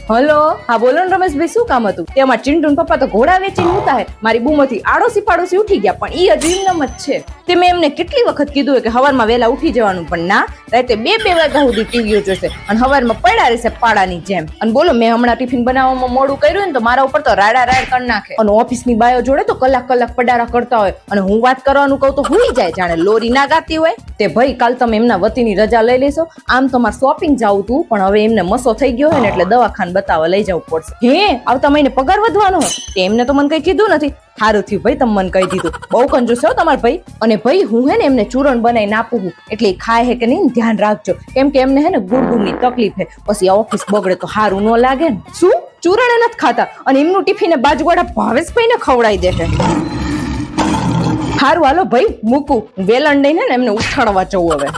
Hello, હા બોલો ને રમેશભાઈ, શું કામ હતું? તેમાં ચિંટુ ને પપ્પા તો ઘોડા વેચીને ઉતા હે. મારી બૂમોથી આડોશી પાડોશી ઉઠી ગયા, પણ ઈ હજુ એમનેમ જ છે. તે મેં એમને કેટલી વખત કીધું કે હવારમાં વહેલા ઉઠી જવાનું, પણ ના, રાતે 2 વાગ્યા સુધી ટીવીઓ જોશે અને હવારમાં પડ્યા રહેશે પાડાની જેમ. અને બોલો, મેં હમણાં ટિફિન બનાવવામાં મોડું કર્યું ને તો મારા ઉપર તો રાડા કરી નાખે. અને ઓફિસની બાયો જોડે તો કલાક પડારા કરતા હોય, અને હું વાત કરવાનું કહું તો હુઈ જાય, જાણે લોરી ના ગાતી હોય. તે ભાઈ, કાલ તમે એમના વતીની રજા લઈ લેશો. આમ તો મારે શોપિંગ જાવું તું, પણ હવે એમને મસો થઈ ગયો હોય ને એટલે દવાખાને બતાવવા લઈ જવું પડશે. હે, આવતા મહિને પગાર વધવાનો હોય? એમને તો મને કઈ કીધું નથી. સારું થયું ભાઈ, તમે મને કહી દીધું. બહુ કંજૂસ છો તમારા ભાઈ. અને ભાઈ, હું હે ને એમને ચૂરણ બનાવીને આપું છું, એટલે ખાય હે કે નહીં ધ્યાન રાખજો, કેમ કે એમને હે ને ગુડની તકલીફ હે, પછી ઓફિસ બગડે તો સારું ન લાગે ને. શું ચૂરણ નથી ખાતા? અને એમનું ટિફિન બાજુવાળા ભાવેશભાઈ ને ખવડાવી દેશે. સારું હાલો ભાઈ, મૂકું. વેલણ લઈને ને એમને ઉઠાડવા જવું હવે.